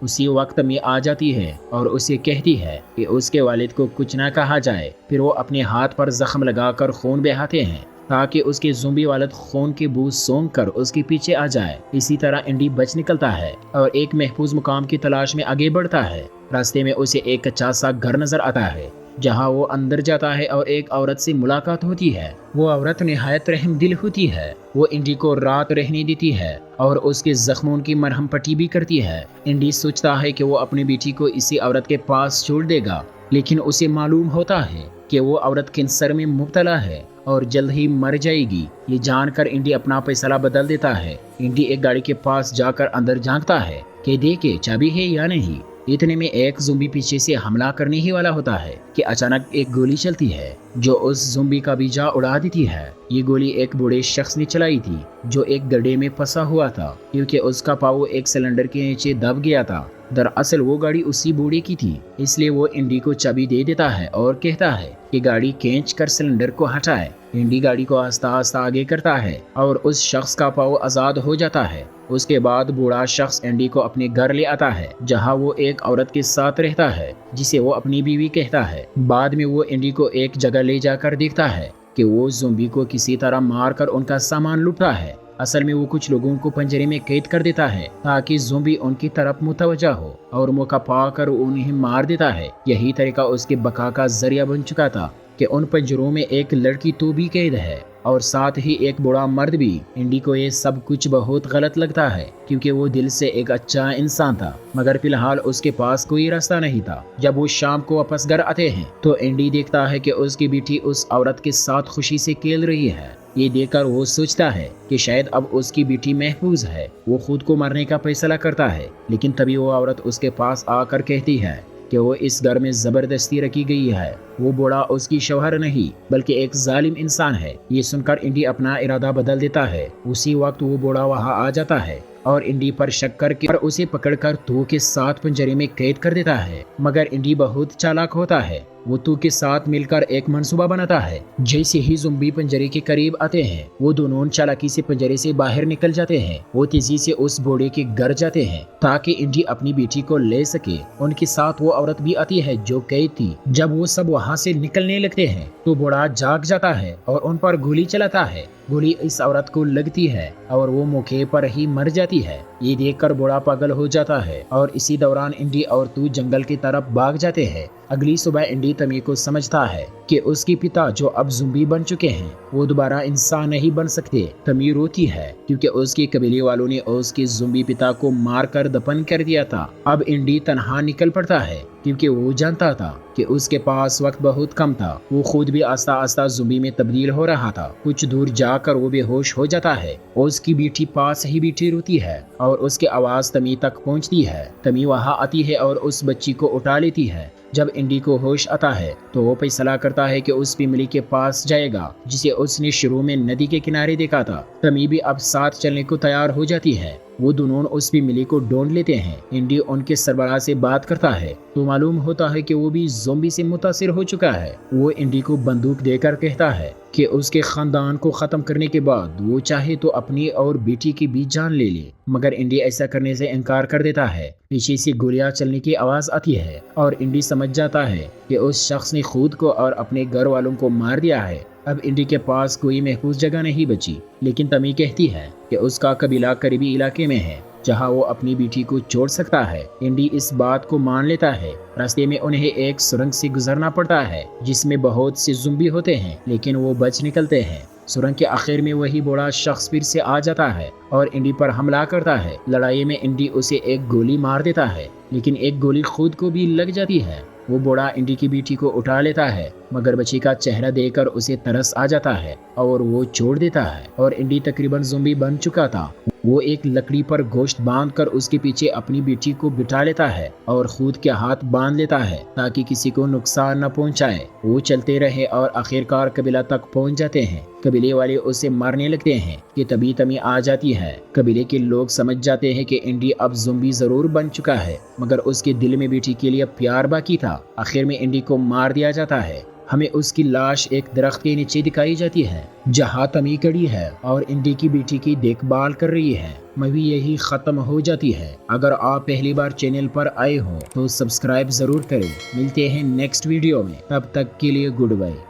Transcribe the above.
اسی وقت تمی آ جاتی ہے اور اسے کہتی ہے کہ اس کے والد کو کچھ نہ کہا جائے۔ پھر وہ اپنے ہاتھ پر زخم لگا کر خون بہاتے ہیں تاکہ اس کے زومبی والد خون کی بو سونگھ کر اس کے پیچھے آ جائے۔ اسی طرح انڈی بچ نکلتا ہے اور ایک محفوظ مقام کی تلاش میں آگے بڑھتا ہے۔ راستے میں اسے ایک کچا سا گھر نظر آتا ہے جہاں وہ اندر جاتا ہے اور ایک عورت سے ملاقات ہوتی ہے۔ وہ عورت نہایت رحم دل ہوتی ہے۔ وہ انڈی کو رات رہنے دیتی ہے اور اس کے زخموں کی مرہم پٹی بھی کرتی ہے۔ انڈی سوچتا ہے کہ وہ اپنی بیٹی کو اسی عورت کے پاس چھوڑ دے گا، لیکن اسے معلوم ہوتا ہے کہ وہ عورت کینسر میں مبتلا ہے اور جلد ہی مر جائے گی۔ یہ جان کر انڈی اپنا فیصلہ بدل دیتا ہے۔ انڈی ایک گاڑی کے پاس جا کر اندر جھانکتا ہے کہ دیکھے چابی ہے یا نہیں۔ اتنے میں ایک زومبی پیچھے سے حملہ کرنے ہی والا ہوتا ہے کہ اچانک ایک گولی چلتی ہے جو اس زومبی کا بھی جا اڑا دیتی ہے۔ یہ گولی ایک بوڑھے شخص نے چلائی تھی جو ایک گڈھے میں پھنسا ہوا تھا کیونکہ اس کا پاؤں ایک سلنڈر کے نیچے دب گیا تھا۔ دراصل وہ گاڑی اسی بوڑھے کی تھی، اس لیے وہ انڈی کو چابی دے دیتا ہے اور کہتا ہے کہ گاڑی کھینچ کر سلنڈر کو ہٹائے۔ انڈی گاڑی کو آہستہ آہستہ آگے کرتا ہے اور اس شخص کا پاؤں آزاد ہو جاتا ہے۔ اس کے بعد بوڑھا شخص انڈی کو اپنے گھر لے آتا ہے جہاں وہ ایک عورت کے ساتھ رہتا ہے جسے وہ اپنی بیوی کہتا ہے۔ بعد میں وہ انڈی کو ایک جگہ لے جا کر دیکھتا ہے کہ وہ زومبی کو کسی طرح مار کر ان کا سامان لوٹتا ہے۔ اصل میں وہ کچھ لوگوں کو پنجرے میں قید کر دیتا ہے تاکہ زومبی ان کی طرف متوجہ ہو اور موقع پا کر انہیں مار دیتا ہے۔ یہی طریقہ اس کے بقا کا ذریعہ بن چکا تھا کہ ان پنجروں میں ایک لڑکی تو بھی قید ہے اور ساتھ ہی ایک بوڑھا مرد بھی۔ انڈی کو یہ سب کچھ بہت غلط لگتا ہے کیونکہ وہ دل سے ایک اچھا انسان تھا، مگر فی الحال اس کے پاس کوئی راستہ نہیں تھا۔ جب وہ شام کو واپس گھر آتے ہیں تو انڈی دیکھتا ہے کہ اس کی بیٹی اس عورت کے ساتھ خوشی سے کھیل رہی ہے۔ یہ دیکھ کر وہ سوچتا ہے کہ شاید اب اس کی بیٹی محفوظ ہے۔ وہ خود کو مرنے کا فیصلہ کرتا ہے، لیکن تبھی وہ عورت اس کے پاس آ کر کہتی ہے کہ وہ اس گھر میں زبردستی رکھی گئی ہے۔ وہ بوڑھا اس کی شوہر نہیں بلکہ ایک ظالم انسان ہے۔ یہ سن کر انڈی اپنا ارادہ بدل دیتا ہے۔ اسی وقت وہ بوڑھا وہاں آ جاتا ہے اور انڈی پر شک کر کے اسے پکڑ کر تو کے ساتھ پنجرے میں قید کر دیتا ہے، مگر انڈی بہت چالاک ہوتا ہے۔ وہ تو کے ساتھ مل کر ایک منصوبہ بناتا ہے۔ جیسے ہی زومبی پنجرے کے قریب آتے ہیں وہ دونوں چالاکی سے پنجرے سے باہر نکل جاتے ہیں۔ وہ تیزی سے اس بوڑھے کے گھر جاتے ہیں تاکہ انڈی اپنی بیٹی کو لے سکے۔ ان کے ساتھ وہ عورت بھی آتی ہے جو قید تھی۔ جب وہ سب وہاں سے نکلنے لگتے ہیں تو بوڑھا جاگ جاتا ہے اور ان پر گولی چلاتا ہے۔ گولی اس عورت کو لگتی ہے اور وہ موقع پر ہی مر جاتی ہے۔ یہ دیکھ کر بوڑھا پاگل ہو جاتا ہے اور اسی دوران انڈی اور تو جنگل کی طرف بھاگ جاتے ہیں۔ اگلی صبح انڈی تمی کو سمجھتا ہے کہ اس کے پتا جو اب زومبی بن چکے ہیں وہ دوبارہ انسان نہیں بن سکتے۔ تمی روتی ہے کیونکہ اس کے قبیلے والوں نے اس کے زومبی پتا کو مار کر دفن کر دیا تھا۔ اب انڈی تنہا نکل پڑتا ہے کیونکہ وہ جانتا تھا کہ اس کے پاس وقت بہت کم تھا۔ وہ خود بھی آہستہ آہستہ زومبی میں تبدیل ہو رہا تھا۔ کچھ دور جا کر وہ بے ہوش ہو جاتا ہے۔ اس کی بیٹی پاس ہی بیٹھی روتی ہے اور اس کی آواز تمی تک پہنچتی ہے۔ تمی وہاں آتی ہے اور اس بچی کو اٹھا لیتی ہے۔ جب انڈی کو ہوش آتا ہے تو وہ فیصلہ کرتا ہے کہ اس فیملی کے پاس جائے گا جسے اس نے شروع میں ندی کے کنارے دیکھا تھا۔ تمی بھی اب ساتھ چلنے کو تیار ہو جاتی ہے۔ وہ دونوں اس فیملی کو ڈھونڈ لیتے ہیں۔ انڈی ان کے سربراہ سے بات کرتا ہے تو معلوم ہوتا ہے کہ وہ بھی زومبی سے متاثر ہو چکا ہے۔ وہ انڈی کو بندوق دے کر کہتا ہے کہ اس کے خاندان کو ختم کرنے کے بعد وہ چاہے تو اپنی اور بیٹی کی بھی جان لے لے، مگر انڈی ایسا کرنے سے انکار کر دیتا ہے۔ پیچھے سے گولیاں چلنے کی آواز آتی ہے اور انڈی سمجھ جاتا ہے کہ اس شخص نے خود کو اور اپنے گھر والوں کو مار دیا ہے۔ اب انڈی کے پاس کوئی محفوظ جگہ نہیں بچی، لیکن تمی کہتی ہے کہ اس کا قبیلہ قریبی علاقے میں ہے جہاں وہ اپنی بیٹی کو چھوڑ سکتا ہے۔ انڈی اس بات کو مان لیتا ہے۔ راستے میں انہیں ایک سرنگ سے گزرنا پڑتا ہے جس میں بہت سے زومبی ہوتے ہیں، لیکن وہ بچ نکلتے ہیں۔ سرنگ کے آخر میں وہی بوڑھا شخص پھر سے آ جاتا ہے اور انڈی پر حملہ کرتا ہے۔ لڑائی میں انڈی اسے ایک گولی مار دیتا ہے، لیکن ایک گولی خود کو بھی لگ جاتی ہے۔ وہ بوڑھا انڈی کی بیٹی کو اٹھا لیتا ہے، مگر بچی کا چہرہ دیکھ کر اسے ترس آ جاتا ہے اور وہ چھوڑ دیتا ہے۔ اور انڈی تقریباً زومبی بن چکا تھا۔ وہ ایک لکڑی پر گوشت باندھ کر اس کے پیچھے اپنی بیٹی کو بٹھا لیتا ہے اور خود کے ہاتھ باندھ لیتا ہے تاکہ کسی کو نقصان نہ پہنچائے۔ وہ چلتے رہے اور آخرکار قبیلہ تک پہنچ جاتے ہیں۔ قبیلے والے اسے مارنے لگتے ہیں کہ تبھی تمی آ جاتی ہے۔ قبیلے کے لوگ سمجھ جاتے ہیں کہ انڈی اب زومبی ضرور بن چکا ہے، مگر اس کے دل میں بیٹی کے لیے پیار باقی تھا۔ آخر میں انڈی کو مار دیا جاتا ہے۔ ہمیں اس کی لاش ایک درخت کے نیچے دکھائی جاتی ہے جہاں تمی کڑی ہے اور انڈی کی بیٹی کی دیکھ بھال کر رہی ہے۔ مووی یہی ختم ہو جاتی ہے۔ اگر آپ پہلی بار چینل پر آئے ہو تو سبسکرائب ضرور کریں۔ ملتے ہیں نیکسٹ ویڈیو میں، تب تک کے لیے گڈ بائے۔